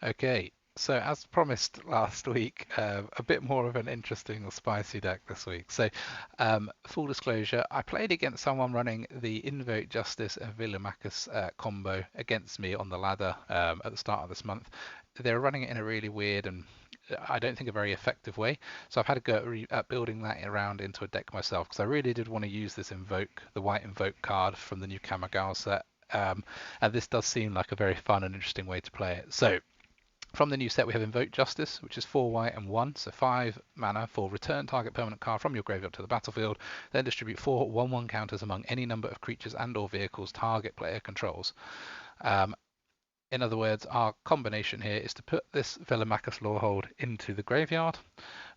Okay, so as promised last week, a bit more of an interesting or spicy deck this week. So, full disclosure, I played against someone running the Invoke Justice and Villamacus combo against me on the ladder at the start of this month. They were running it in a really weird and I don't think a very effective way. So I've had to go at building that around into a deck myself because I really did want to use this Invoke, the white Invoke card from the new Kamigawa set. And this does seem like a very fun and interesting way to play it. So from the new set, we have Invoke Justice, which is 4 white and 1, so 5 mana for return target permanent card from your graveyard to the battlefield, then distribute 4 1/1 counters among any number of creatures and/or vehicles target player controls. Um, in other words, our combination here is to put this Velomachus Lorehold into the graveyard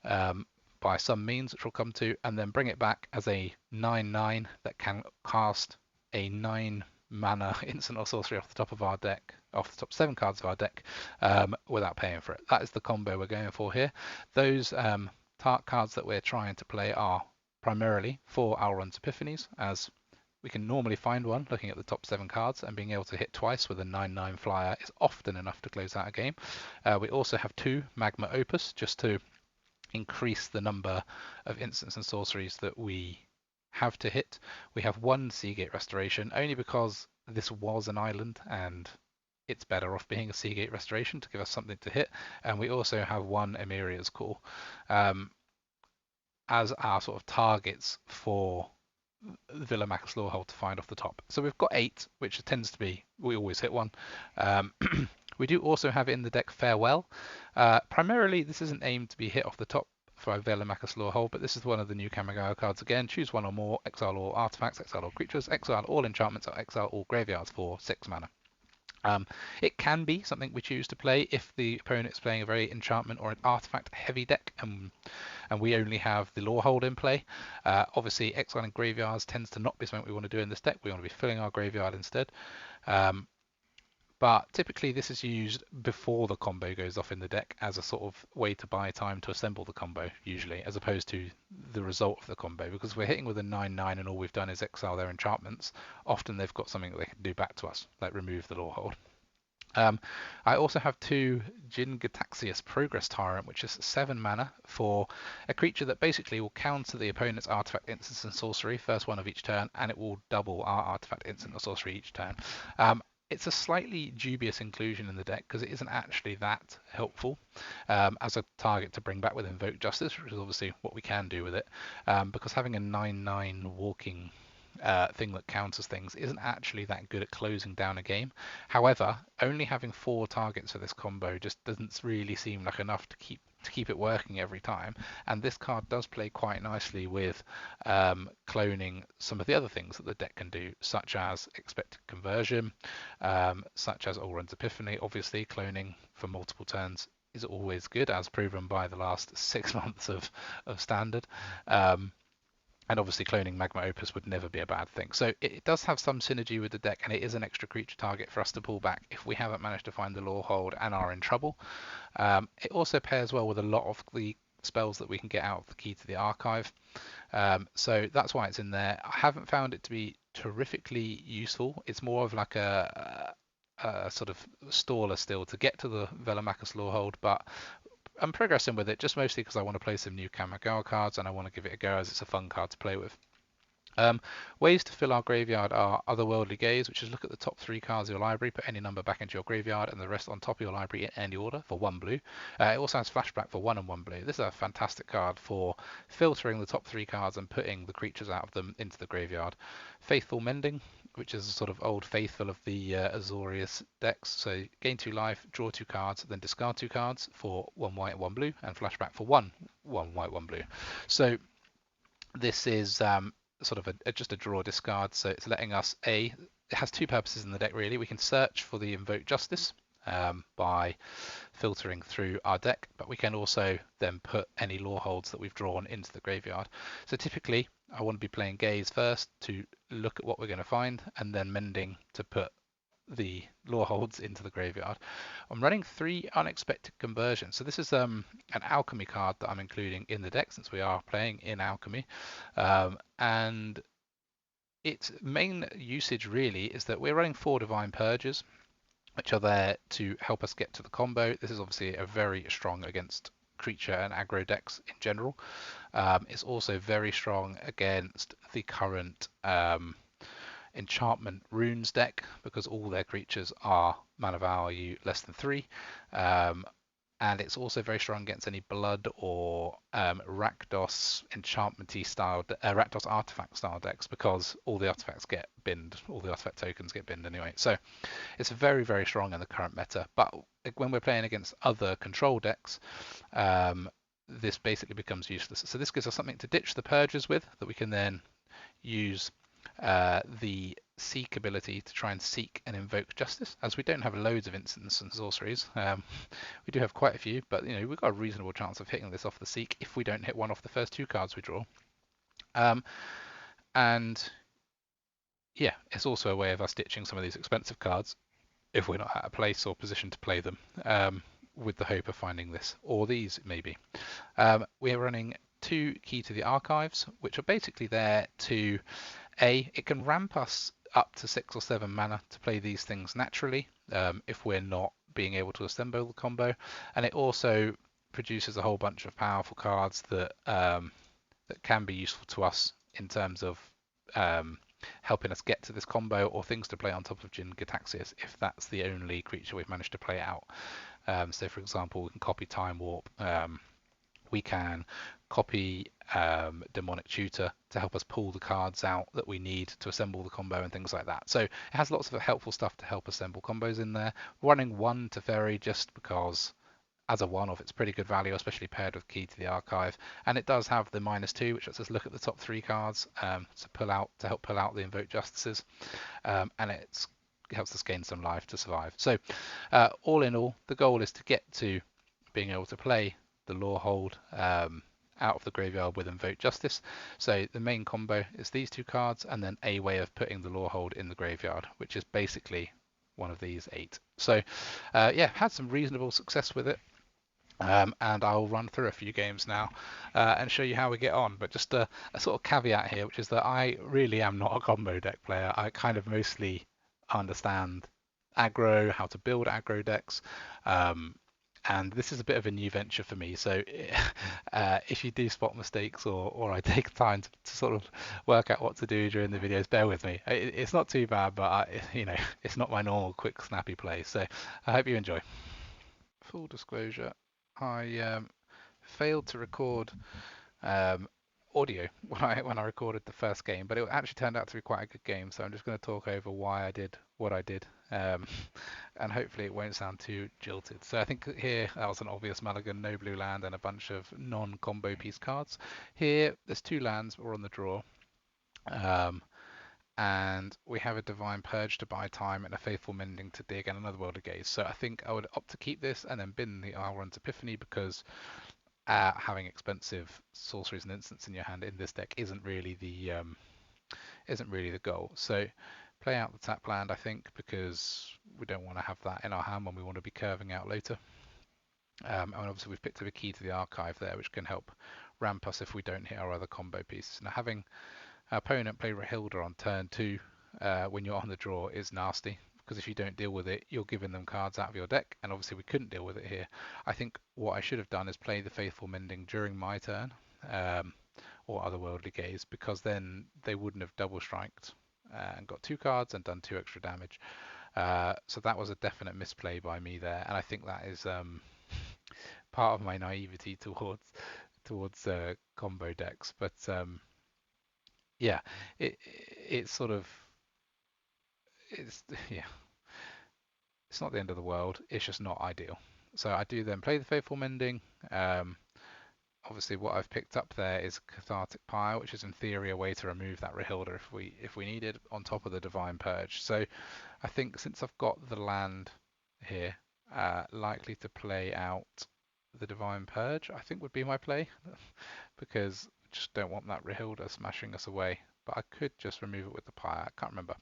um, by some means, which we'll come to, and then bring it back as a 9/9 that can cast a 9 mana instant or sorcery off the top of our deck, off the top 7 cards of our deck, without paying for it. That is the combo we're going for here. Those cards that we're trying to play are primarily for Alrund's Epiphanies, as we can normally find one looking at the top 7 cards, and being able to hit twice with a 9/9 flyer is often enough to close out a game. We also have 2 Magma Opus just to increase the number of instants and sorceries that we have to hit. We have 1 Seagate Restoration only because this was an island and it's better off being a Seagate Restoration to give us something to hit. And we also have 1 Emeria's Call um, as our sort of targets for Villamachus Lorehold to find off the top. So we've got 8, which tends to be, we always hit one. Um, we do also have in the deck Farewell. Primarily, this isn't aimed to be hit off the top for Villamachus Lorehold, but this is one of the new Kamigawa cards again. Choose 1 or more, exile all artifacts, exile all creatures, exile all enchantments, or exile all graveyards for 6 mana. Um, it can be something we choose to play if the opponent is playing a very enchantment or an artifact heavy deck, and we only have the Lorehold in play. Obviously, exiling graveyards tends to not be something we want to do in this deck. We want to be filling our graveyard instead. Um, but typically this is used before the combo goes off in the deck as a sort of way to buy time to assemble the combo, usually, as opposed to the result of the combo. Because we're hitting with a 9/9 and all we've done is exile their enchantments, often they've got something that they can do back to us, like remove the Lorehold. I also have 2 Jin Gataxias Progress Tyrant, which is 7 mana for a creature that basically will counter the opponent's artifact, instants, and sorcery, first one of each turn, and it will double our artifact, instant, or sorcery each turn. It's a slightly dubious inclusion in the deck because it isn't actually that helpful as a target to bring back with Invoke Justice, which is obviously what we can do with it, because having a 9/9 walking thing that counters things isn't actually that good at closing down a game. However, only having 4 targets for this combo just doesn't really seem like enough to keep it working every time. And this card does play quite nicely with cloning some of the other things that the deck can do, such as expected conversion, such as Allrun's Epiphany. Obviously, cloning for multiple turns is always good, as proven by the last 6 months of standard. And obviously cloning Magma Opus would never be a bad thing. So it does have some synergy with the deck, and it is an extra creature target for us to pull back if we haven't managed to find the Lorehold and are in trouble. It also pairs well with a lot of the spells that we can get out of the Key to the Archive. So that's why it's in there. I haven't found it to be terrifically useful. It's more of like a sort of staller still to get to the Velomachus Lorehold, but I'm progressing with it just mostly because I want to play some new Kamigawa cards and I want to give it a go as it's a fun card to play with. Um, Ways to fill our graveyard are Otherworldly Gaze, which is look at the top 3 cards of your library, put any number back into your graveyard, and the rest on top of your library in any order for 1 blue. It also has Flashback for 1 and 1 blue. This is a fantastic card for filtering the top 3 cards and putting the creatures out of them into the graveyard. Faithful Mending, which is a sort of old faithful of the Azorius decks. So gain 2 life, draw 2 cards, then discard 2 cards for 1 white and 1 blue, and flashback for 1 white, 1 blue. So this is sort of just a draw discard. So it's letting us it has 2 purposes in the deck really. We can search for the Invoke Justice by filtering through our deck, but we can also then put any Loreholds that we've drawn into the graveyard. So typically I want to be playing Gaze first to look at what we're going to find, and then Mending to put the Loreholds into the graveyard. I'm running 3 Unexpected Conversions. So this is an Alchemy card that I'm including in the deck since we are playing in Alchemy. And its main usage really is that we're running 4 Divine Purges. which are there to help us get to the combo. This is obviously a very strong against creature and aggro decks in general. It's also very strong against the current enchantment runes deck because all their creatures are mana value less than 3. Um, and it's also very strong against any blood or Rakdos enchantmenty style, Rakdos artifact style decks because all the artifacts get binned, all the artifact tokens get binned anyway. So it's very, very strong in the current meta. But when we're playing against other control decks, this basically becomes useless. So this gives us something to ditch the purges with that we can then use the seek ability to try and seek and invoke justice. As we don't have loads of instants and sorceries, we do have quite a few, but we've got a reasonable chance of hitting this off the seek if we don't hit one off the first 2 cards we draw. And yeah, it's also a way of us ditching some of these expensive cards if we're not at a place or position to play them, with the hope of finding this or these maybe. We're running 2 Key to the Archives, which are basically there to it can ramp us up to 6 or 7 mana to play these things naturally if we're not being able to assemble the combo, and it also produces a whole bunch of powerful cards that that can be useful to us in terms of helping us get to this combo or things to play on top of Jin Gitaxias if that's the only creature we've managed to play out. So for example, we can copy Time Warp, we can copy Demonic Tutor to help us pull the cards out that we need to assemble the combo and things like that. So it has lots of helpful stuff to help assemble combos in there. We're running 1 Teferi just because as a one-off it's pretty good value, especially paired with Key to the Archive, and it does have the -2, which lets us look at the top 3 cards to help pull out the Invoke Justices, and it helps us gain some life to survive. So all in all, the goal is to get to being able to play the Lorehold out of the graveyard with Invoke Justice. So the main combo is these 2 cards and then a way of putting the Lorehold in the graveyard, which is basically one of these 8. So yeah, had some reasonable success with it. And I'll run through a few games now and show you how we get on. But just a sort of caveat here, which is that I really am not a combo deck player. I kind of mostly understand aggro, how to build aggro decks. And this is a bit of a new venture for me. So if you do spot mistakes or I take time to sort of work out what to do during the videos, bear with me. It's not too bad, but it's not my normal quick, snappy play. So I hope you enjoy. Full disclosure, I failed to record audio when I recorded the first game, but it actually turned out to be quite a good game. So I'm just going to talk over why I did what I did, and hopefully it won't sound too jilted. So I think here that was an obvious mulligan, no blue land, and a bunch of non-combo piece cards. Here there's 2 lands, but we're on the draw. And we have a Divine Purge to buy time and a Faithful Mending to dig and another World of Gaze. So I think I would opt to keep this and then bin the Alrund's Epiphany because having expensive sorceries and instants in your hand in this deck isn't really the goal. So play out the tap land, I think, because we don't want to have that in our hand when we want to be curving out later. And obviously we've picked up a Key to the Archive there, which can help ramp us if we don't hit our other combo pieces. Now having opponent play Rahilda on turn 2 when you're on the draw is nasty, because if you don't deal with it, you're giving them cards out of your deck, and obviously we couldn't deal with it here. I think what I should have done is play the Faithful Mending during my turn, or Otherworldly Gaze, because then they wouldn't have double striked and got 2 cards and done 2 extra damage. So that was a definite misplay by me there, and I think that is part of my naivety towards combo decks. But yeah, it's sort of yeah, it's not the end of the world. It's just not ideal. So I do then play the Faithful Mending. Obviously, what I've picked up there is Cathartic Pyre, which is in theory a way to remove that Rahilda if we needed, on top of the Divine Purge. So I think since I've got the land here, likely to play out the Divine Purge, I think would be my play, because I just don't want that Rahilda smashing us away. But I could just remove it with the Pyre. I can't remember.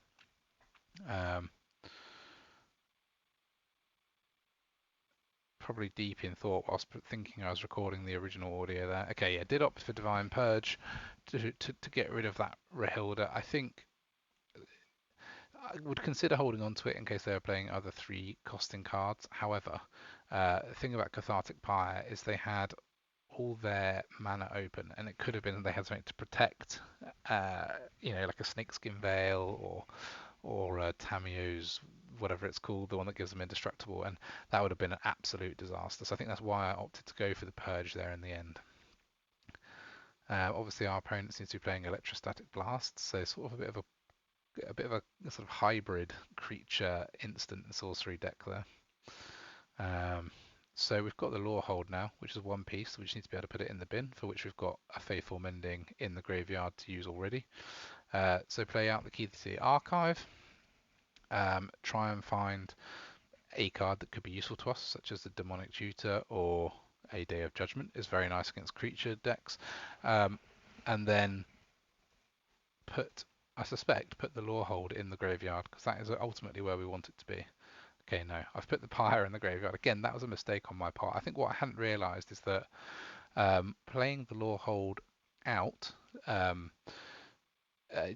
Probably deep in thought whilst thinking I was recording the original audio there. Okay, yeah, did opt for Divine Purge to get rid of that Rahilda. I think I would consider holding on to it in case they were playing other 3 costing cards. However, the thing about Cathartic Pyre is they had all their mana open, and it could have been they had something to protect, like a Snakeskin Veil or Tamiyo's whatever it's called, the one that gives them indestructible, and that would have been an absolute disaster. So I think that's why I opted to go for the purge there in the end. Obviously, our opponent seems to be playing Electrostatic Blast, so sort of a bit of a sort of hybrid creature instant and sorcery deck there. So we've got the Lorehold now, which is 1 piece. We just need to be able to put it in the bin, for which we've got a Faithful Mending in the graveyard to use already. So play out the key to the archive. Try and find a card that could be useful to us, such as the Demonic Tutor or a Day of Judgment is very nice against creature decks. And then I suspect, put the Lorehold in the graveyard, because that is ultimately where we want it to be. Okay, no, I've put the Pyre in the graveyard. Again, that was a mistake on my part. I think what I hadn't realised is that playing the Lorehold out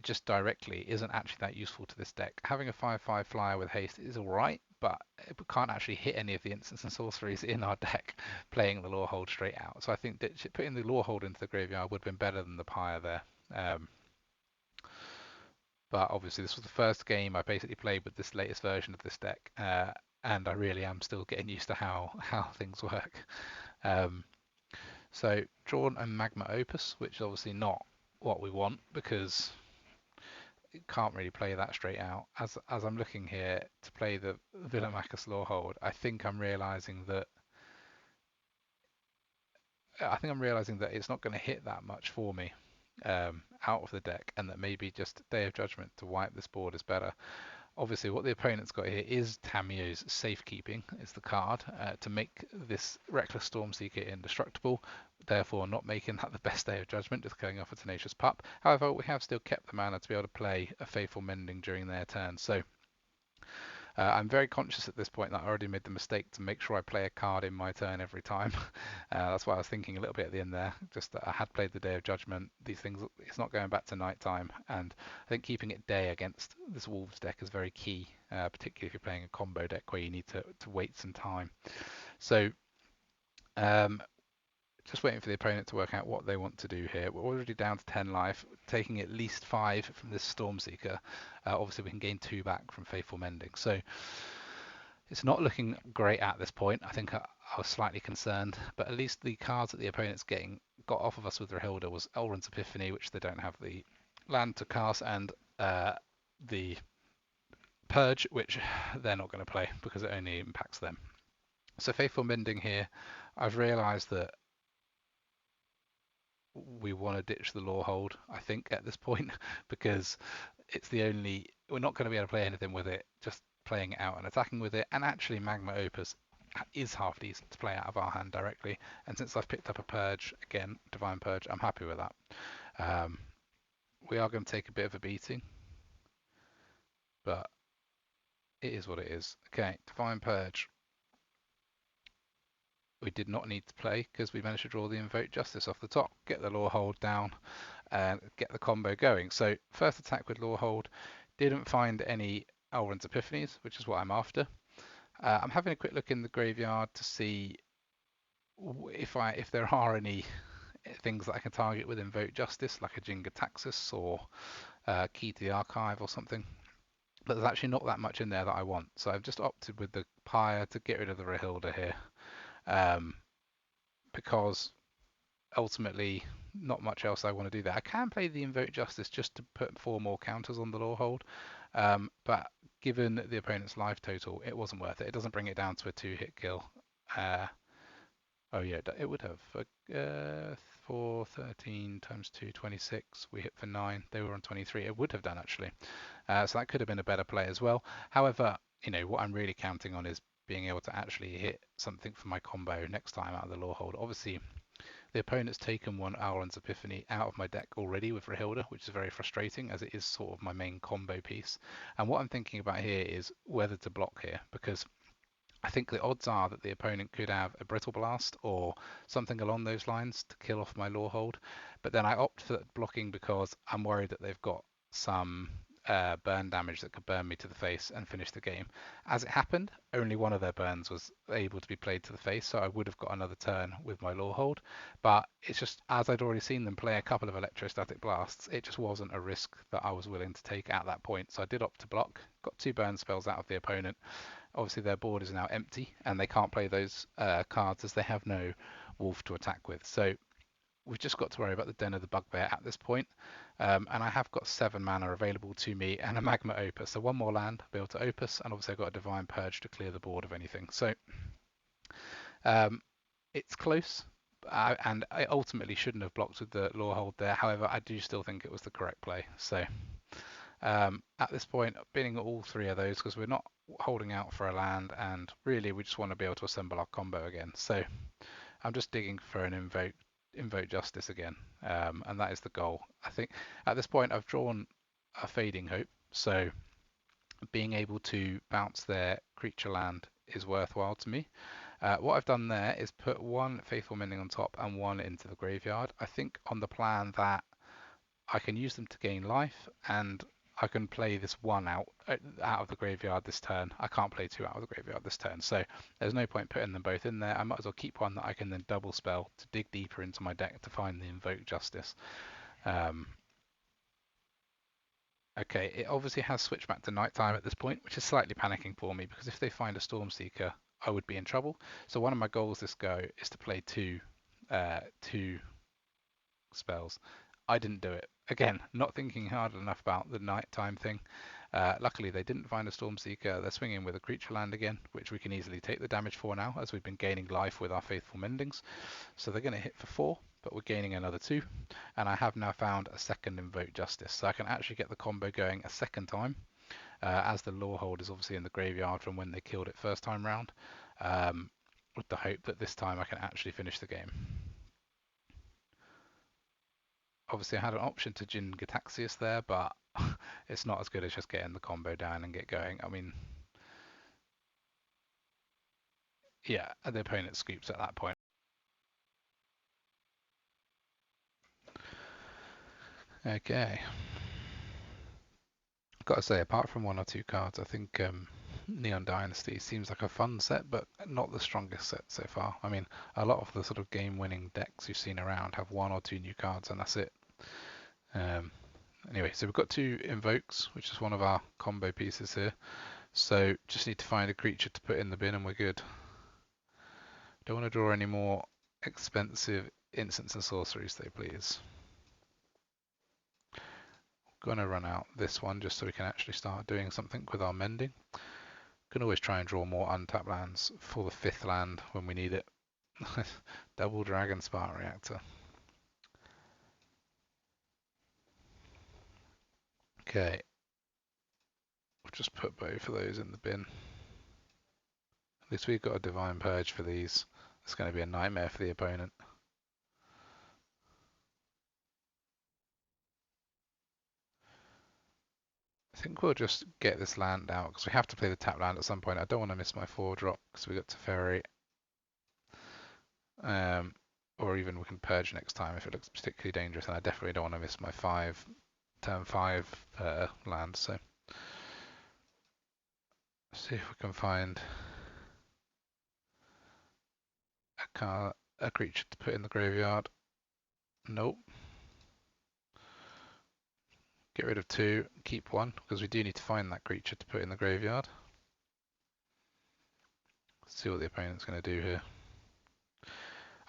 just directly isn't actually that useful to this deck. Having a 5/5 flyer with haste is alright, but it can't actually hit any of the instants and sorceries in our deck playing the Lorehold straight out. So I think that putting the Lorehold into the graveyard would have been better than the Pyre there. But obviously this was the first game I basically played with this latest version of this deck, and I really am still getting used to how things work. So drawn a Magma Opus, which is obviously not what we want, because it can't really play that straight out. As I'm looking here to play the Villamachus Lorehold, I think I'm realizing that it's not going to hit that much for me out of the deck, and that maybe just Day of Judgment to wipe this board is better. Obviously, what the opponent's got here is Tamiyo's Safekeeping is the card to make this Reckless Stormseeker indestructible, therefore not making that the best Day of Judgment, just going off a Tenacious Pup. However, we have still kept the mana to be able to play a Faithful Mending during their turn, so I'm very conscious at this point that I already made the mistake to make sure I play a card in my turn every time. That's why I was thinking a little bit at the end there, just that I had played the Day of Judgment. These things, it's not going back to night time, and I think keeping it day against this Wolves deck is very key, particularly if you're playing a combo deck where you need to wait some time. So just waiting for the opponent to work out what they want to do here. We're already down to 10 life, taking at least 5 from this Stormseeker. Obviously, we can gain 2 back from Faithful Mending. So it's not looking great at this point. I think I was slightly concerned, but at least the cards that the opponent's got off of us with Rohilda was Elrond's Epiphany, which they don't have the land to cast, and the Purge, which they're not going to play because it only impacts them. So Faithful Mending here, I've realised that we want to ditch the Lorehold, I think, at this point, because we're not going to be able to play anything with it, just playing it out and attacking with it. And actually Magma Opus is half decent to play out of our hand directly, and since I've picked up a Purge, again, Divine Purge, I'm happy with that. We are going to take a bit of a beating, but it is what it is. Okay, Divine Purge. We did not need to play because we managed to draw the Invoke Justice off the top, get the Lorehold down, and get the combo going. So first attack with Lorehold, didn't find any Elrond's Epiphanies, which is what I'm after. I'm having a quick look in the graveyard to see if there are any things that I can target with Invoke Justice, like a Jingataxis or Key to the Archive or something. But there's actually not that much in there that I want, so I've just opted with the Pyre to get rid of the Rohilda here. Because ultimately not much else I want to do there. I can play the Invoke Justice just to put 4 more counters on the Lorehold, but given the opponent's life total, it wasn't worth it. It doesn't bring it down to a 2-hit kill. Oh yeah, it would have. 4, 13 times 2, 26. We hit for 9. They were on 23. It would have done actually. So that could have been a better play as well. However, what I'm really counting on is being able to actually hit something for my combo next time out of the Lorehold. Obviously, the opponent's taken one Elrond's Epiphany out of my deck already with Rohilda, which is very frustrating as it is sort of my main combo piece. And what I'm thinking about here is whether to block here, because I think the odds are that the opponent could have a Brittle Blast or something along those lines to kill off my Lorehold. But then I opt for blocking because I'm worried that they've got some burn damage that could burn me to the face and finish the game. As it happened, only one of their burns was able to be played to the face, so I would have got another turn with my Lorehold. But it's just, as I'd already seen them play a couple of electrostatic blasts, it just wasn't a risk that I was willing to take at that point. So I did opt to block, got 2 burn spells out of the opponent. Obviously their board is now empty and they can't play those cards as they have no wolf to attack with. So we've just got to worry about the Den of the Bugbear at this point. And I have got 7 mana available to me and a Magma Opus. So 1 more land, I'll be able to Opus, and obviously I've got a Divine Purge to clear the board of anything. So it's close, and I ultimately shouldn't have blocked with the Lorehold there. However, I do still think it was the correct play. So at this point, binning all 3 of those because we're not holding out for a land, and really we just want to be able to assemble our combo again. So I'm just digging for an Invoke Justice again, and that is the goal. I think at this point I've drawn a Fading Hope, so being able to bounce their creature land is worthwhile to me. What I've done there is put 1 Faithful Mending on top and 1 into the graveyard. I think on the plan that I can use them to gain life, and I can play this 1 out of the graveyard this turn. I can't play 2 out of the graveyard this turn, so there's no point putting them both in there. I might as well keep 1 that I can then double spell to dig deeper into my deck to find the Invoke Justice. Okay, it obviously has switched back to nighttime at this point, which is slightly panicking for me because if they find a Stormseeker, I would be in trouble. So one of my goals this go is to play two spells. I didn't do it. Again, not thinking hard enough about the nighttime thing. Luckily, they didn't find a Stormseeker. They're swinging with a creature land again, which we can easily take the damage for now, as we've been gaining life with our Faithful Mendings. So they're going to hit for 4, but we're gaining another 2. And I have now found a second Invoke Justice, so I can actually get the combo going a second time, as the Lorehold is obviously in the graveyard from when they killed it first time round, with the hope that this time I can actually finish the game. Obviously I had an option to Jin Gataxius there, but it's not as good as just getting the combo down and get going. I mean, yeah, the opponent scoops at that point. Okay. Got to say, apart from 1 or 2 cards, I think Neon Dynasty seems like a fun set, but not the strongest set so far. I mean, a lot of the sort of game-winning decks you've seen around have 1 or 2 new cards, and that's it. Anyway, so we've got 2 Invokes, which is one of our combo pieces here. So just need to find a creature to put in the bin and we're good. Don't want to draw any more expensive instants and sorceries though, please. Gonna run out this one just so we can actually start doing something with our mending. Can always try and draw more untapped lands for the 5th land when we need it. Double Dragon Spark Reactor. Okay. We'll just put both of those in the bin. At least we've got a Divine Purge for these. It's going to be a nightmare for the opponent. I think we'll just get this land out because we have to play the tap land at some point. I don't want to miss my 4-drop because we got Teferi. Or even we can purge next time if it looks particularly dangerous, and I definitely don't want to miss my turn 5 land. So let's see if we can find a creature to put in the graveyard. Nope. Get rid of 2, keep 1, because we do need to find that creature to put in the graveyard. Let's see what the opponent's going to do here.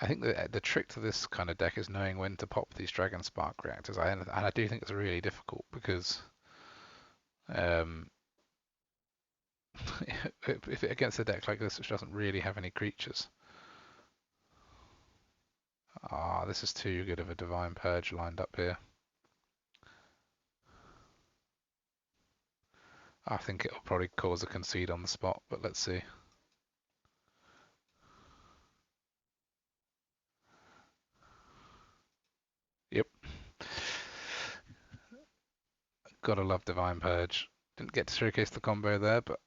I think the trick to this kind of deck is knowing when to pop these Dragon Spark Reactors, and I do think it's really difficult because if against a deck like this which doesn't really have any creatures. This is too good of a Divine Purge lined up here. I think it'll probably cause a concede on the spot, but let's see. Yep. Gotta love Divine Purge. Didn't get to showcase the combo there, but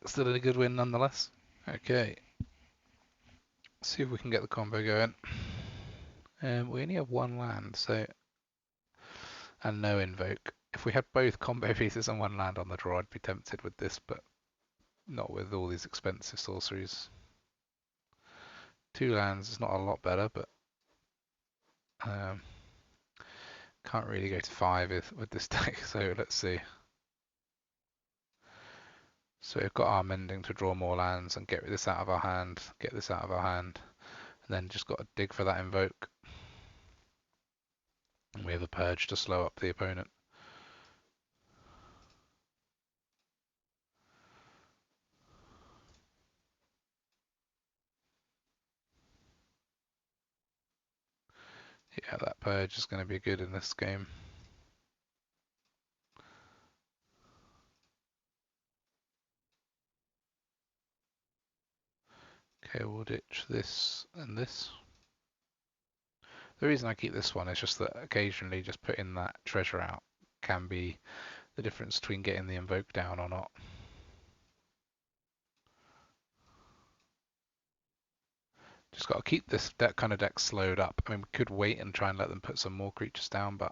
still a good win nonetheless. Okay. Let's see if we can get the combo going. We only have 1 land, so and no Invoke. If we had both combo pieces and one land on the draw, I'd be tempted with this, but not with all these expensive sorceries. Two lands is not a lot better, but um, can't really go to five with this deck, so let's see. So we've got our mending to draw more lands and get this out of our hand, get this out of our hand, and then just got to dig for that invoke. And we have a purge to slow up the opponent. Yeah, that purge is going to be good in this game. Okay, we'll ditch this and this. The reason I keep this one is just that occasionally just putting that treasure out can be the difference between getting the invoke down or not. Just got to keep that kind of deck slowed up. I mean, we could wait and try and let them put some more creatures down, but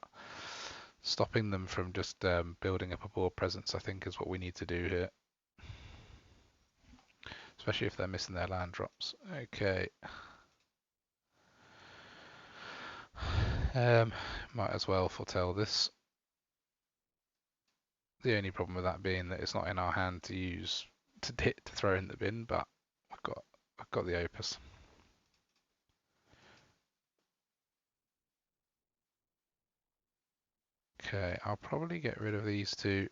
stopping them from just building up a board presence, I think, is what we need to do here. Especially if they're missing their land drops. Okay. Might as well foretell this. The only problem with that being that it's not in our hand to use to throw in the bin, but I've got the opus. Okay, I'll probably get rid of these two,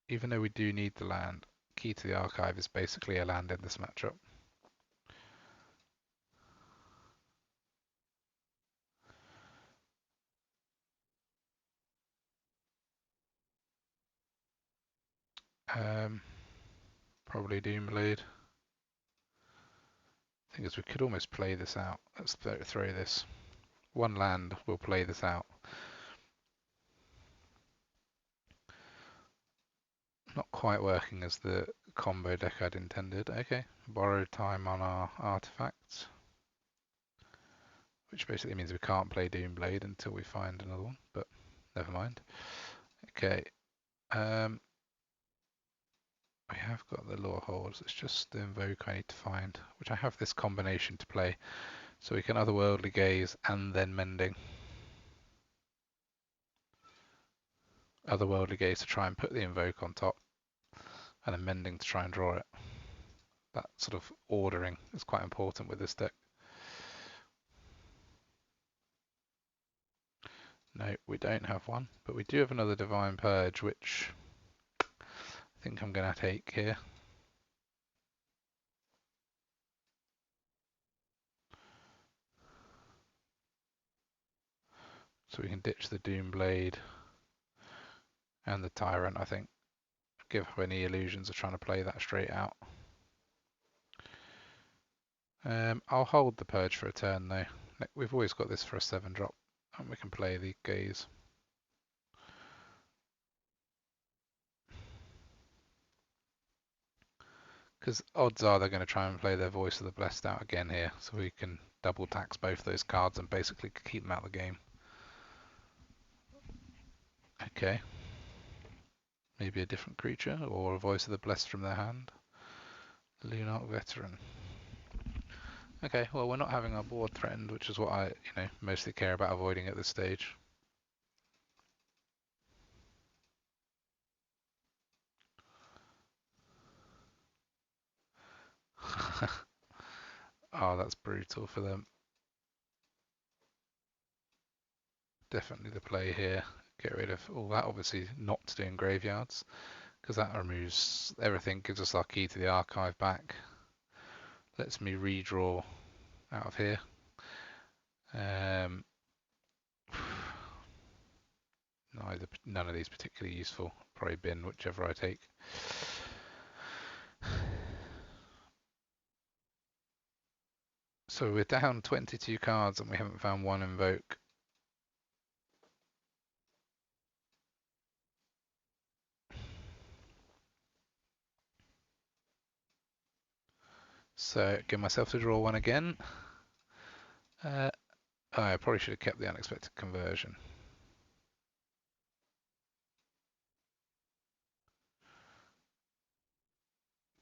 even though we do need the land. Key to the Archive is basically a land in this matchup. Probably Doomblade. Thing is, we could almost play this out. Let's throw this. One land will play this out. Not quite working as the combo deck I'd intended. Okay, borrowed time on our artifacts, which basically means we can't play Doomblade until we find another one, but never mind. Okay, we have got the Lorehold. It's just the Invoke I need to find, which I have this combination to play, so we can Otherworldly Gaze and then Mending. Otherworldly Gaze to try and put the Invoke on top, and then Mending to try and draw it. That sort of ordering is quite important with this deck. No, we don't have one, but we do have another Divine Purge, which I think I'm going to take here. So we can ditch the Doomblade and the Tyrant, I think. Give up any illusions of trying to play that straight out. I'll hold the Purge for a turn though. We've always got this for a 7-drop, and we can play the Gaze. Because odds are they're going to try and play their Voice of the Blessed out again here, so we can double tax both those cards and basically keep them out of the game. Okay. Maybe a different creature, or a Voice of the Blessed from their hand. Lunarch Veteran. Okay, well we're not having our board threatened, which is what I, mostly care about avoiding at this stage. Oh, that's brutal for them. Definitely the play here. Get rid of all that, obviously not doing graveyards, because that removes everything, gives us our key to the archive back. Lets me redraw out of here. None of these particularly useful. Probably bin whichever I take. So we're down 22 cards and we haven't found one Invoke. So give myself to draw one again. I probably should have kept the unexpected conversion.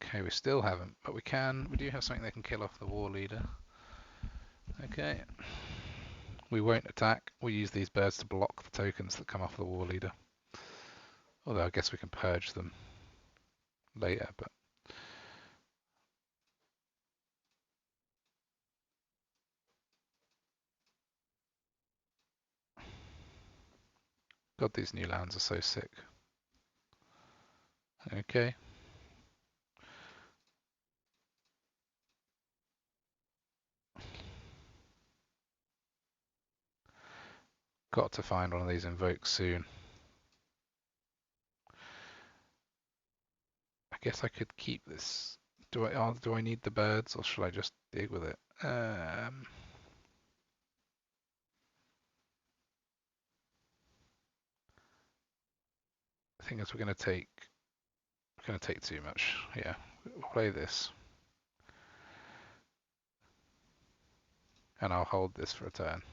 Okay, we still haven't, but we can. We do have something that can kill off the war leader. Okay. We won't attack. We'll use these birds to block the tokens that come off the war leader. Although I guess we can purge them later, but God, these new lands are so sick. Okay. Got to find one of these invokes soon. I guess I could keep this. Do I need the birds or should I just dig with it? The thing is, we're going to take too much. Yeah, we'll play this, and I'll hold this for a turn.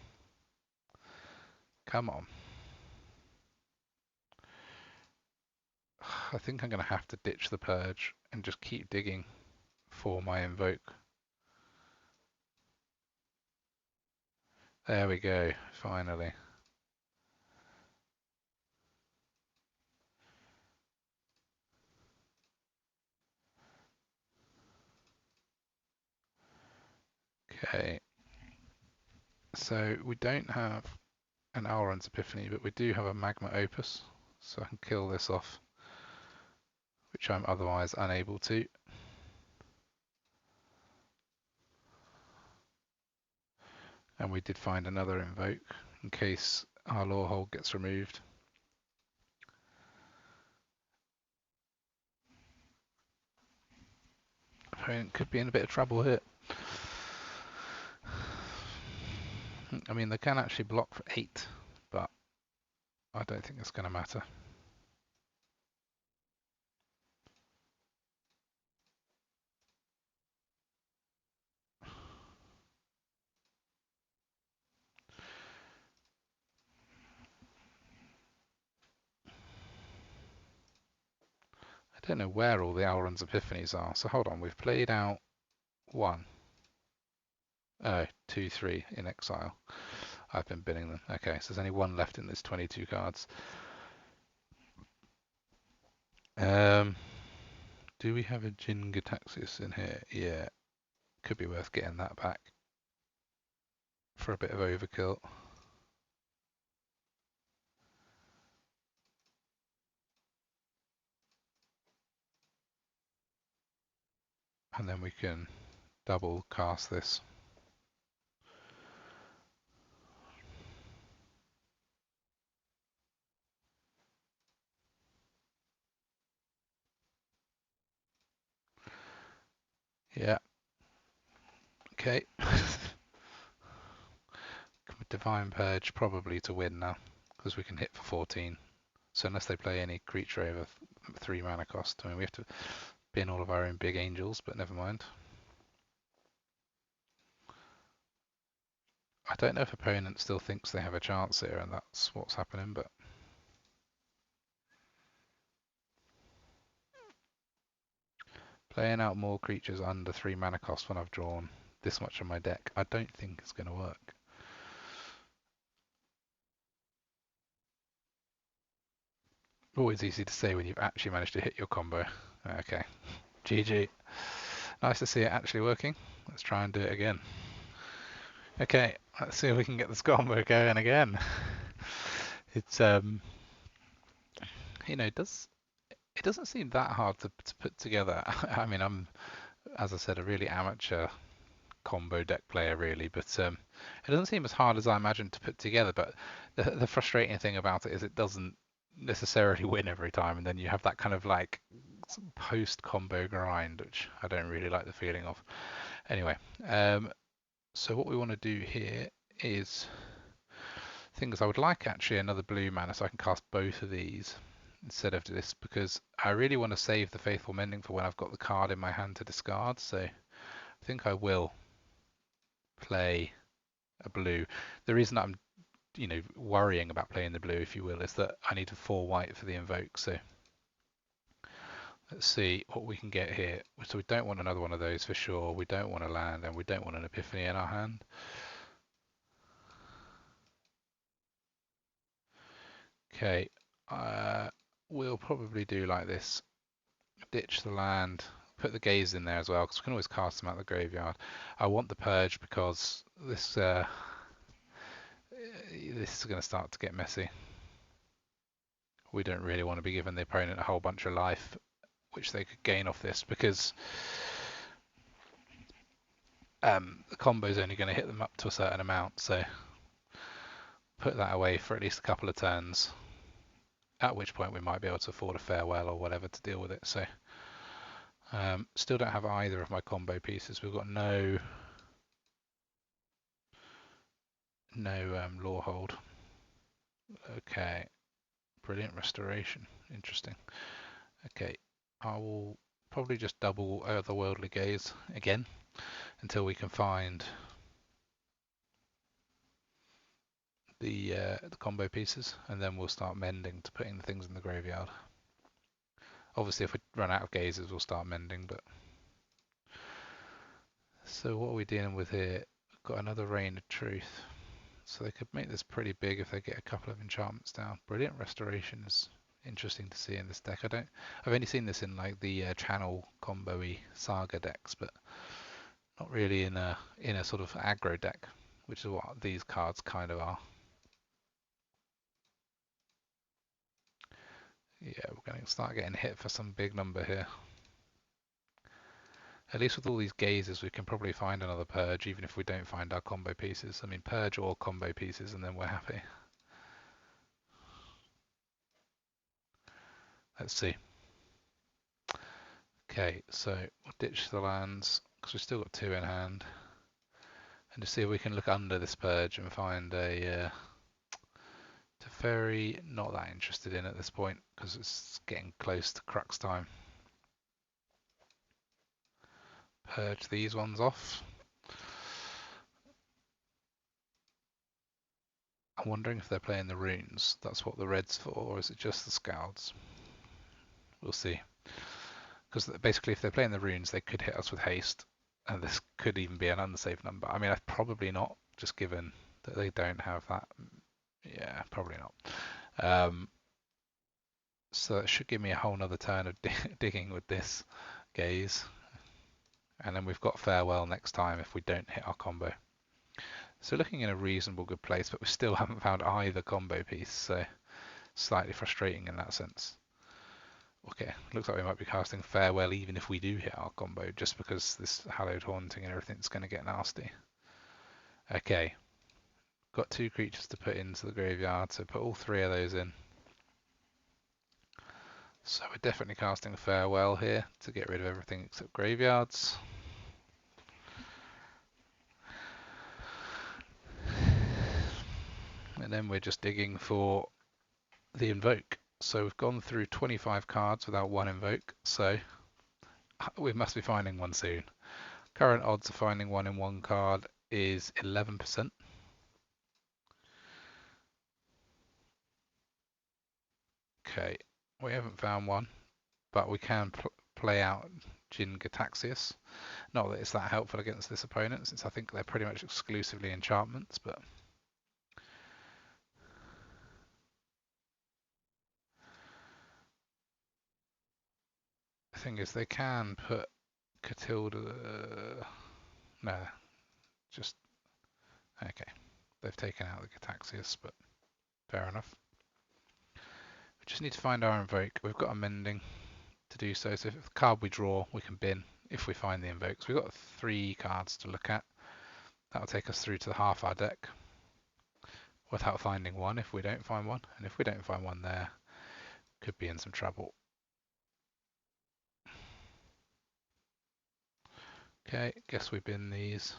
Come on. I think I'm going to have to ditch the purge and just keep digging for my invoke. There we go, finally. Okay. So we don't have an Auron's Epiphany, but we do have a Magma Opus, so I can kill this off, which I'm otherwise unable to. And we did find another invoke in case our Lorehold gets removed. Opponent could be in a bit of trouble here. I mean, they can actually block for 8, but I don't think it's going to matter. I don't know where all the Auron's Epiphanies are. So hold on, we've played out 1. Oh, 2, 3 in exile. I've been binning them. Okay, so there's only 1 left in this 22 cards. Do we have a Jin Gitaxias in here? Yeah, could be worth getting that back for a bit of overkill. And then we can double cast this. Yeah. Okay. Divine Purge probably to win now, because we can hit for 14. So unless they play any creature over 3 mana cost, I mean, we have to bin all of our own big angels, but never mind. I don't know if opponent still thinks they have a chance here, and that's what's happening, but playing out more creatures under 3 mana cost when I've drawn this much of my deck, I don't think it's going to work. Always easy to say when you've actually managed to hit your combo. Okay, GG. Nice to see it actually working. Let's try and do it again. Okay, let's see if we can get this combo going again. It's you know, it doesn't seem that hard to put together. I mean, I'm, as I said, a really amateur combo deck player really, but it doesn't seem as hard as I imagined to put together. But the frustrating thing about it is it doesn't necessarily win every time, and then you have that kind of like post combo grind, which I don't really like the feeling of. Anyway, so what we want to do here is things I would like actually another blue mana so I can cast both of these instead of this, because I really want to save the Faithful Mending for when I've got the card in my hand to discard. So I think I will play a blue. The reason I'm worrying about playing the blue, if you will, is that I need a 4 white for the invoke. So Let's see what we can get here. So we don't want another one of those for sure. We don't want a land, and we don't want an Epiphany in our hand. Okay, we'll probably do like this. Ditch the land, put the gaze in there as well, because we can always cast them out of the graveyard. I want the purge because this is going to start to get messy. We don't really want to be giving the opponent a whole bunch of life, which they could gain off this, because the combo is only going to hit them up to a certain amount. So put that away for at least a couple of turns, at which point we might be able to afford a farewell or whatever to deal with it. So still don't have either of my combo pieces. We've got no Lorehold. Okay, brilliant restoration. Interesting. Okay, I will probably just double Otherworldly Gaze again until we can find the combo pieces, and then we'll start mending to putting the things in the graveyard. Obviously, if we run out of gazes, we'll start mending. But so what are we dealing with here? We've got another Rain of Truth, so they could make this pretty big if they get a couple of enchantments down. Brilliant Restoration is interesting to see in this deck. I've only seen this in like the channel combo-y saga decks, but not really in a sort of aggro deck, which is what these cards kind of are. Yeah, we're going to start getting hit for some big number here. At least with all these gazes, we can probably find another purge, even if we don't find our combo pieces. I mean, purge or combo pieces, and then we're happy. Let's see. Okay, so we'll ditch the lands, because we've still got two in hand. And to see if we can look under this purge and find a Teferi. Not that interested in at this point, because it's getting close to crux time. Purge these ones off. I'm wondering if they're playing the runes. That's what the red's for, or is it just the scouts? We'll see. Because basically, if they're playing the runes, they could hit us with haste, and this could even be an unsafe number. I mean, probably not, just given that they don't have that. Yeah, probably not. So it should give me a whole nother turn of digging with this gaze. And then we've got farewell next time if we don't hit our combo. So looking in a reasonable good place, but we still haven't found either combo piece, so slightly frustrating in that sense. Okay, looks like we might be casting farewell even if we do hit our combo, just because this hallowed haunting and everything's going to get nasty. Okay, got two creatures to put into the graveyard, so put all three of those in. So we're definitely casting farewell here to get rid of everything except graveyards. And then we're just digging for the Invoke. So we've gone through 25 cards without one Invoke, so we must be finding one soon. Current odds of finding one in one card is 11%. Okay, we haven't found one, but we can play out Jin Gataxius. Not that it's that helpful against this opponent, since I think they're pretty much exclusively enchantments, but the thing is they can put Catilda... No, just... Okay, they've taken out the Gataxius, but fair enough. We just need to find our Invoke. We've got a mending to do so. So if the card we draw, we can bin if we find the Invokes. We've got 3 cards to look at. That'll take us through to half our deck without finding one if we don't find one. And if we don't find one there, could be in some trouble. Okay, guess we bin these.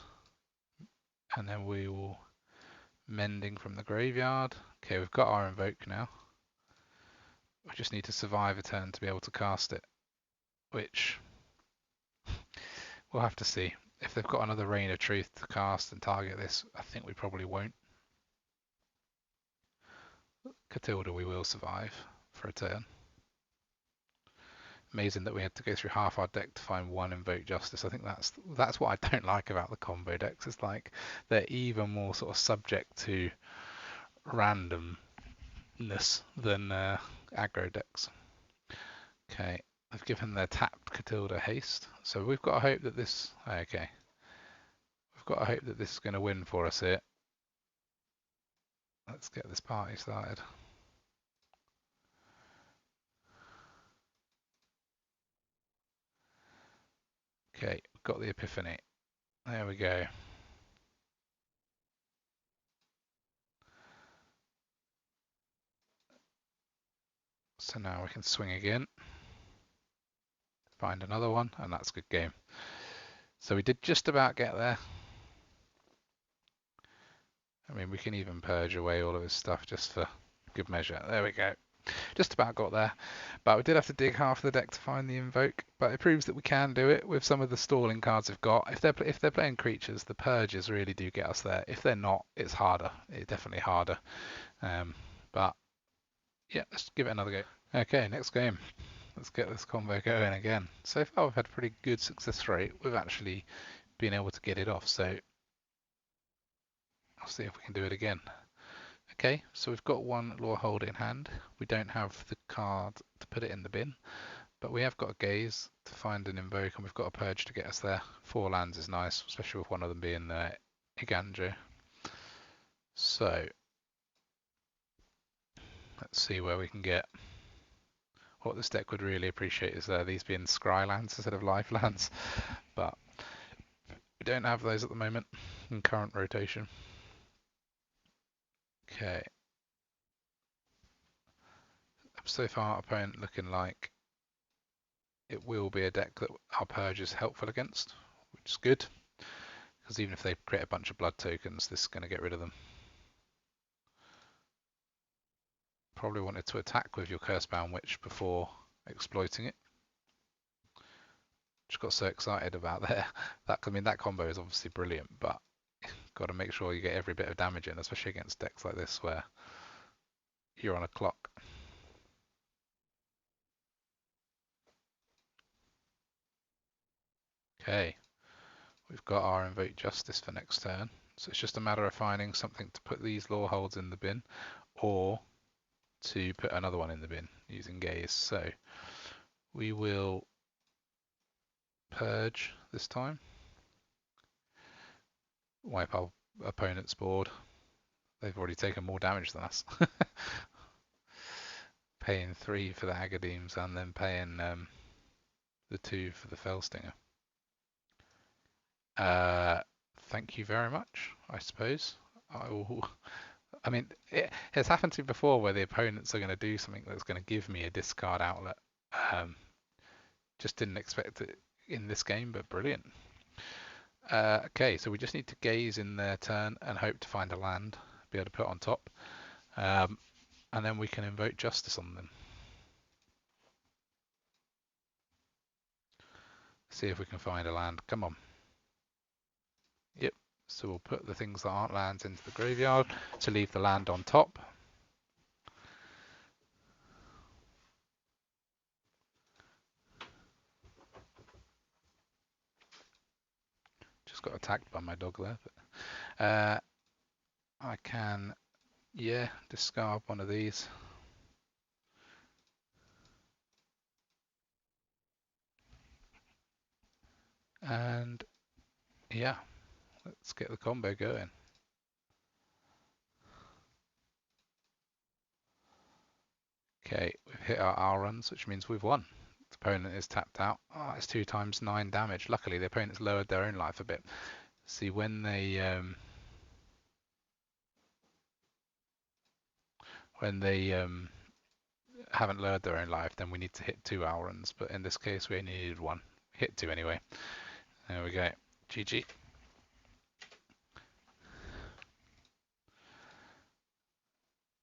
And then we will mending from the graveyard. Okay, we've got our Invoke now. We just need to survive a turn to be able to cast it, which we'll have to see. If they've got another Rain of Truth to cast and target this, I think we probably won't. Catilda we will survive for a turn. Amazing that we had to go through half our deck to find one Invoke Justice. I think that's what I don't like about the combo decks. It's like they're even more sort of subject to randomness than aggro decks. Okay, I've given their tapped Catilda haste, so we've got to hope that this. Okay, we've got to hope that this is going to win for us here. Let's get this party started. Okay, got the Epiphany. There we go. So now we can swing again. Find another one, and that's a good game. So we did just about get there. I mean, we can even purge away all of his stuff just for good measure. There we go. Just about got there. But we did have to dig half the deck to find the Invoke. But it proves that we can do it with some of the stalling cards we've got. If they're playing creatures, the purges really do get us there. If they're not, it's harder. It's definitely harder. But yeah, let's give it another go. Okay, next game. Let's get this combo going again. So far we've had a pretty good success rate. We've actually been able to get it off. So I'll see if we can do it again. Okay, so we've got one Lorehold in hand. We don't have the card to put it in the bin, but we have got a gaze to find an Invoke, and we've got a purge to get us there. 4 lands is nice, especially with one of them being Iganjo. So let's see where we can get. What this deck would really appreciate is these being Scry lands instead of life lands, but we don't have those at the moment in current rotation. Okay. So far, opponent looking like it will be a deck that our purge is helpful against, which is good, because even if they create a bunch of blood tokens, this is going to get rid of them. Probably wanted to attack with your Cursebound Witch before exploiting it. Just got so excited about that. I mean, that combo is obviously brilliant, but got to make sure you get every bit of damage in, especially against decks like this where you're on a clock. Okay, we've got our Invoke Justice for next turn, so it's just a matter of finding something to put these Loreholds in the bin, or to put another one in the bin using Gaze. So we will purge this time, wipe our opponent's board. They've already taken more damage than us. Paying 3 for the Agadeems and then paying the 2 for the Fellstinger. Thank you very much, I suppose. I mean, it has happened to me before where the opponents are going to do something that's going to give me a discard outlet. Just didn't expect it in this game, but brilliant. Okay, so we just need to gaze in their turn and hope to find a land, be able to put on top. And then we can invoke Justice on them. See if we can find a land. Come on. Yep. So we'll put the things that aren't lands into the graveyard to leave the land on top. Just got attacked by my dog there. But, I can, yeah, discard one of these. And yeah, let's get the combo going. Okay, we've hit our R runs, which means we've won. The opponent is tapped out. Oh, it's 2 times 9 damage. Luckily, the opponent's lowered their own life a bit. See, when they haven't lowered their own life, then we need to hit 2 R runs. But in this case, we only needed 1. Hit 2 anyway. There we go. GG.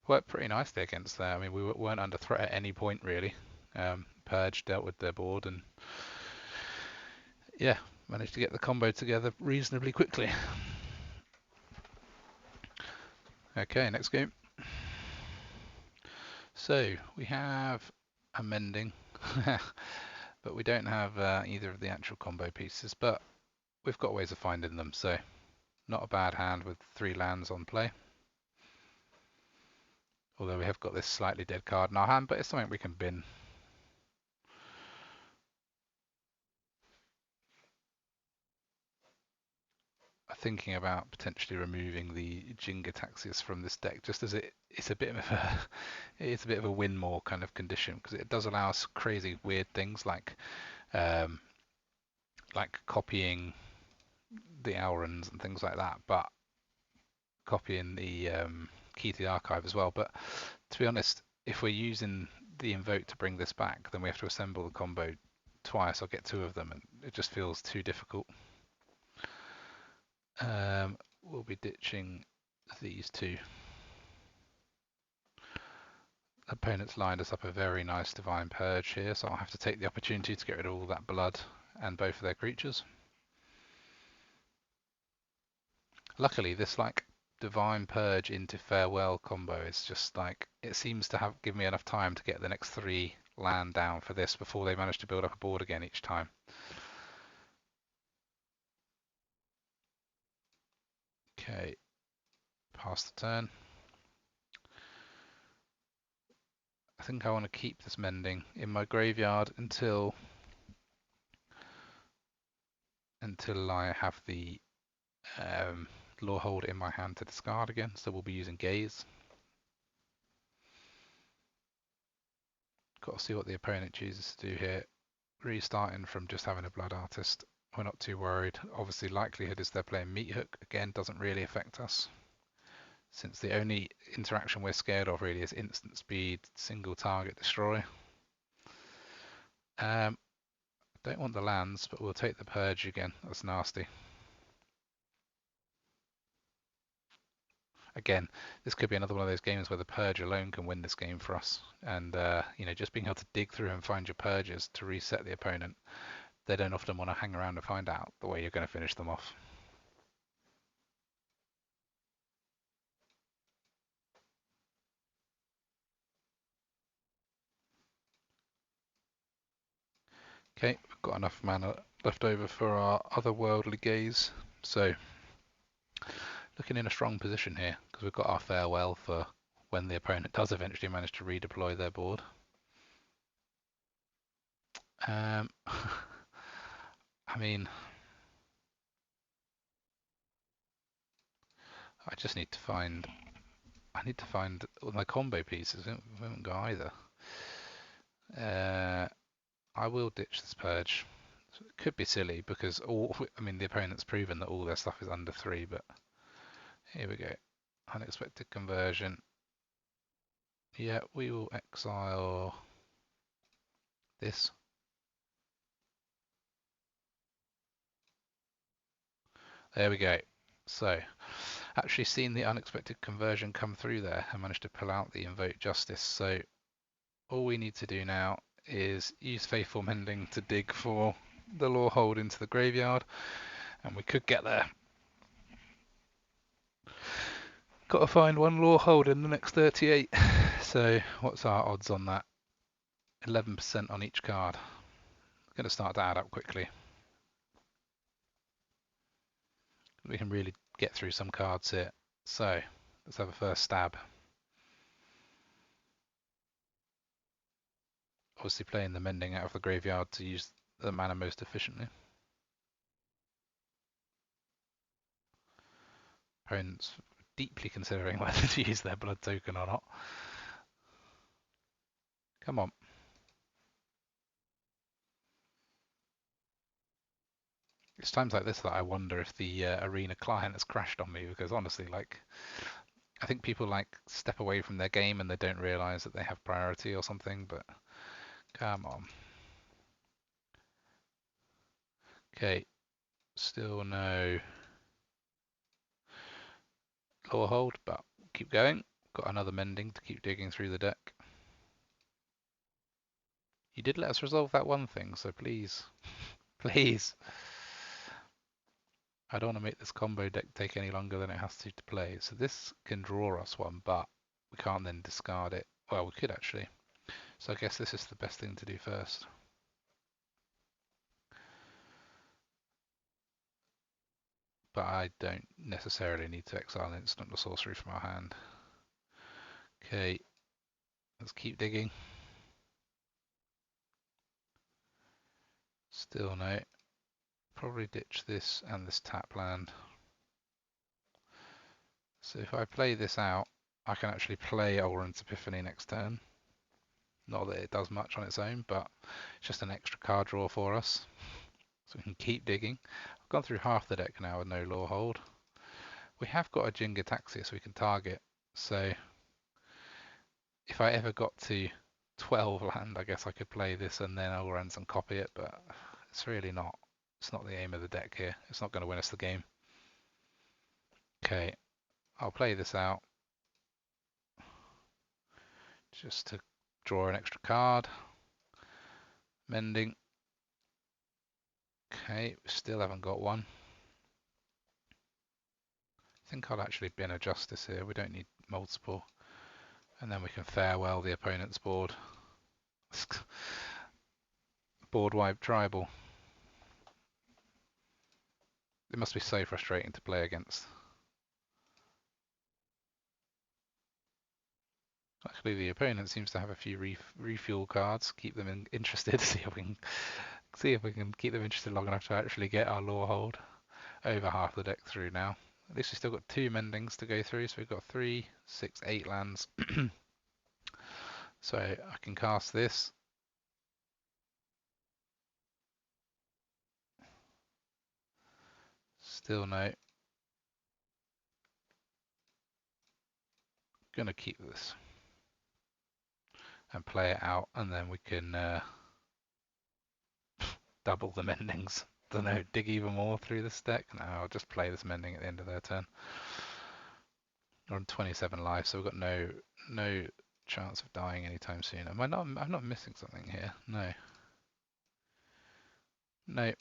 Worked pretty nicely against there. I mean, we weren't under threat at any point really. Purge dealt with their board and yeah, managed to get the combo together reasonably quickly. Okay, next game. So we have amending. but we don't have either of the actual combo pieces, but we've got ways of finding them, so not a bad hand with 3 lands on play. Although we have got this slightly dead card in our hand, but it's something we can bin. Thinking about potentially removing the Jingataxias from this deck, just as it's a bit of a it's a bit of a win more kind of condition, because it does allow us crazy weird things um, like copying the Aurons and things like that, but copying the key to the archive as well. But to be honest, if we're using the Invoke to bring this back, then we have to assemble the combo twice or get 2 of them, and it just feels too difficult. We'll be ditching these 2. Opponent's lined us up a very nice Divine Purge here, so I'll have to take the opportunity to get rid of all that blood and both of their creatures. Luckily, this Divine Purge into Farewell combo is just it seems to have given me enough time to get the next 3 land down for this before they manage to build up a board again each time. Okay, pass the turn. I think I want to keep this mending in my graveyard until I have the Lorehold in my hand to discard again, so we'll be using Gaze. Got to see what the opponent chooses to do here. Restarting from just having a Blood Artist, we're not too worried. Obviously, likelihood is they're playing Meat Hook. Again, doesn't really affect us, since the only interaction we're scared of really is instant speed, single target destroy. Don't want the lands, but we'll take the Purge again. That's nasty. Again, this could be another one of those games where the Purge alone can win this game for us. And, just being able to dig through and find your Purges to reset the opponent, they don't often want to hang around and find out the way you're going to finish them off. Okay, we've got enough mana left over for our otherworldly gaze. So, looking in a strong position here, because we've got our Farewell for when the opponent does eventually manage to redeploy their board. I mean, I just need to find. I need to find all my combo pieces. We haven't got either. I will ditch this Purge. It could be silly because the opponent's proven that all their stuff is under 3, but here we go. Unexpected conversion. Yeah, we will exile this. There we go. So, actually seen the unexpected conversion come through there and managed to pull out the Invoke Justice. So, all we need to do now is use Faithful Mending to dig for the Lorehold into the graveyard, and we could get there. Got to find 1 Lorehold in the next 38. So, what's our odds on that? 11% on each card. Going to start to add up quickly. We can really get through some cards here. So, let's have a first stab. Obviously playing the Mending out of the graveyard to use the mana most efficiently. Opponents deeply considering whether to use their blood token or not. Come on. It's times like this that I wonder if the arena client has crashed on me, because honestly, I think people step away from their game and they don't realize that they have priority or something, but come on. Okay, still no Lorehold, but keep going. Got another Mending to keep digging through the deck. You did let us resolve that one thing, so please, please. I don't want to make this combo deck take any longer than it has to play. So this can draw us one, but we can't then discard it. Well, we could actually. So I guess this is the best thing to do first. but I don't necessarily need to exile instant or sorcery from our hand. Okay, let's keep digging. Still no. Probably ditch this and this tap land. So if I play this out, I can actually play Olren's Epiphany next turn. Not that it does much on its own, but it's just an extra card draw for us. So we can keep digging. I've gone through half the deck now with no Lorehold. We have got a Jin-Gitaxias we can target. So if I ever got to 12 land, I guess I could play this and then Olren's and copy it, but it's really not. It's not the aim of the deck here. It's not going to win us the game. Okay, I'll play this out just to draw an extra card. Mending. Okay, we still haven't got one. I think I'll actually bin a Justice here. We don't need multiple. And then we can farewell the opponent's board. Board wipe tribal. It must be so frustrating to play against. Actually, the opponent seems to have a few refuel cards. Keep them interested. See if we can keep them interested long enough to actually get our Lorehold over half the deck through now. At least we've still got 2 mendings to go through, so we've got 3, 6, 8 lands. So I can cast this. Still no. Gonna keep this and play it out, and then we can double the mendings. Don't know, dig even more through this deck. No, I'll just play this mending at the end of their turn. We're on 27 life, so we've got no chance of dying anytime soon. Am I not? I'm not missing something here. No. No.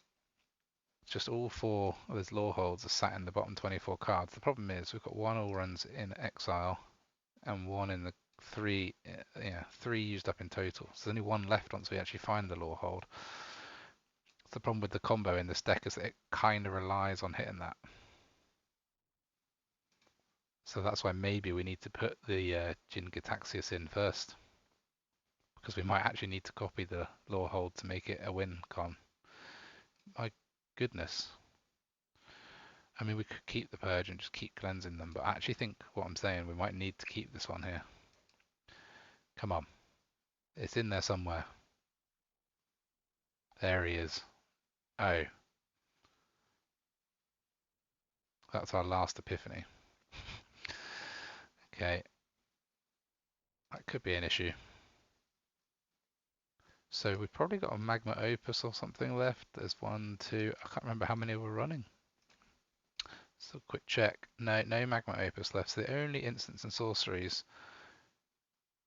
Just all 4 of his Loreholds are sat in the bottom 24 cards. The problem is we've got 1 Olren's in exile and 1 in the 3, yeah, 3 used up in total. So there's only 1 left once we actually find the Lorehold. The problem with the combo in this deck is that it kind of relies on hitting that. So that's why maybe we need to put the Jin-Gitaxias in first. Because we might actually need to copy the Lorehold to make it a win con. My goodness. I mean, we could keep the Purge and just keep cleansing them, but I actually think what I'm saying, we might need to keep this one here. Come on. It's in there somewhere. There he is. Oh. That's our last Epiphany. Okay. That could be an issue. So we've probably got a Magma Opus or something left. There's 1, 2, I can't remember how many we're running. So quick check. No Magma Opus left. So the only instants and sorceries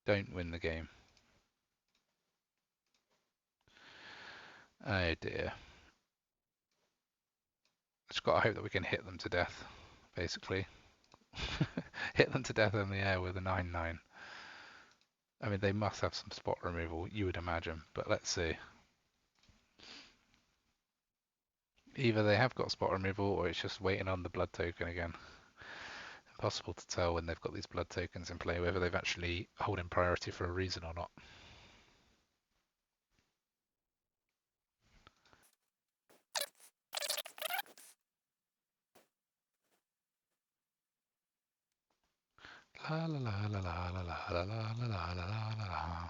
don't win the game. Oh dear. Just got to hope that we can hit them to death, basically. Hit them to death in the air with a 9/9. I mean, they must have some spot removal, you would imagine, but let's see. Either they have got spot removal or it's just waiting on the blood token again. Impossible to tell when they've got these blood tokens in play whether they've actually holding priority for a reason or not. La la la la la la la la la la la la la.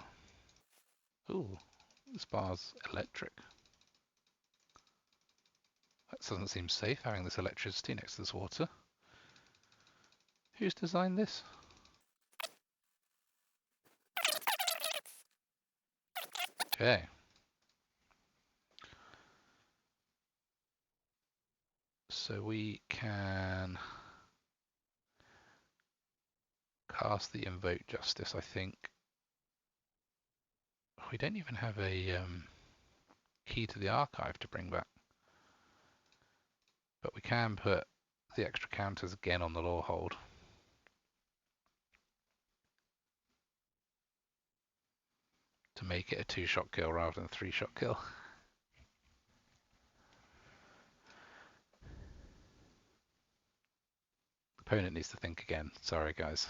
Ooh, this bar's electric. That doesn't seem safe having this electricity next to this water. Who's designed this? Okay. So we can cast the Invoke Justice, I think. We don't even have a key to the archive to bring back. But we can put the extra counters again on the Lorehold. To make it a 2-shot kill rather than a 3-shot kill. Opponent needs to think again. Sorry, guys.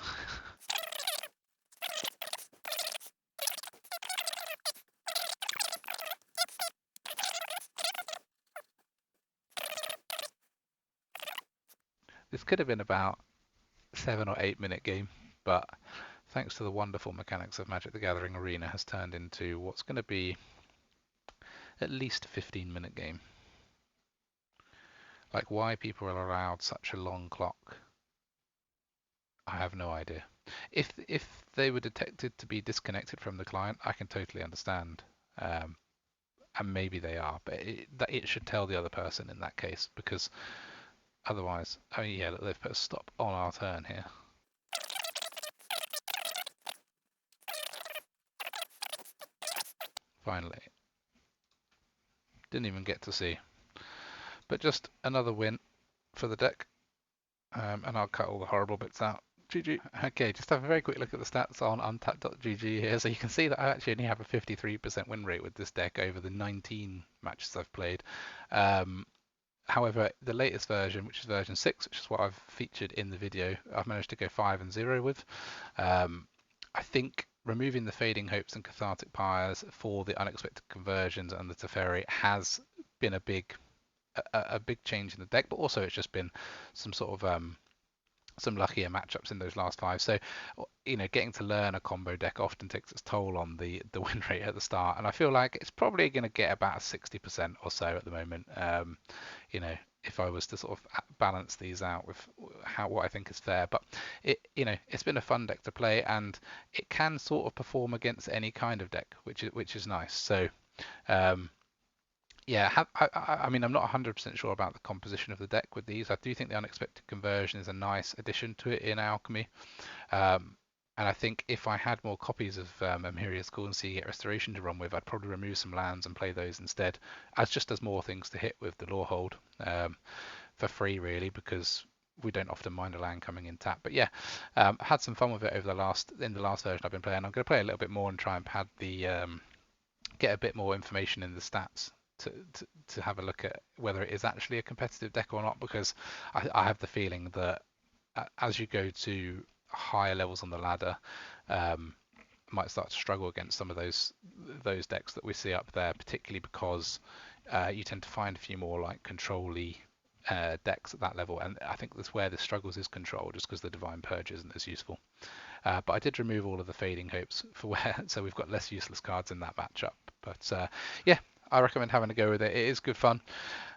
This could have been about 7 or 8 minute game, but thanks to the wonderful mechanics of Magic the Gathering Arena, has turned into what's going to be at least a 15-minute game. Like, why people are allowed such a long clock, I have no idea. If they were detected to be disconnected from the client, I can totally understand. Um, and maybe they are, but it should tell the other person in that case, because otherwise, I mean, yeah, look, they've put a stop on our turn here. Finally. Didn't even get to see. But just another win for the deck. And I'll cut all the horrible bits out. GG. Okay, just have a very quick look at the stats on untapped.gg here. So you can see that I actually only have a 53% win rate with this deck over the 19 matches I've played. However, the latest version, which is version 6, which is what I've featured in the video, I've managed to go 5-0 with. I think removing the Fading Hopes and Cathartic Pyres for the unexpected conversions and the Teferi has been a big change in the deck, but also it's just been some sort of some luckier matchups in those last 5. So, you know, getting to learn a combo deck often takes its toll on the win rate at the start, and I feel like it's probably going to get about 60% or so at the moment. You know, if I was to sort of balance these out with what I think is fair, but it's been a fun deck to play, and it can sort of perform against any kind of deck, which is nice. So. Yeah, I mean, I'm not 100% sure about the composition of the deck with these. I do think the unexpected conversion is a nice addition to it in Alchemy. And I think if I had more copies of Amiria's Call and Seagate Restoration to run with, I'd probably remove some lands and play those instead, as more things to hit with the Lorehold for free, really, because we don't often mind a land coming in tap. But yeah, had some fun with it in the last version I've been playing. I'm going to play a little bit more and try and pad the get a bit more information in the stats to have a look at whether it is actually a competitive deck or not, because I have the feeling that as you go to higher levels on the ladder, might start to struggle against some of those decks that we see up there, particularly because you tend to find a few more like control-y decks at that level, and I think that's where the struggles is control, just because the Divine Purge isn't as useful. But I did remove all of the Fading Hopes for where, so we've got less useless cards in that matchup. But yeah, I recommend having a go with it. It is good fun,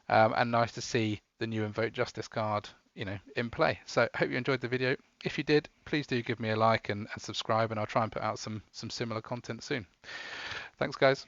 and nice to see the new Invoke Justice card, in play. So hope you enjoyed the video. If you did, please do give me a like and subscribe, and I'll try and put out some similar content soon. Thanks, guys.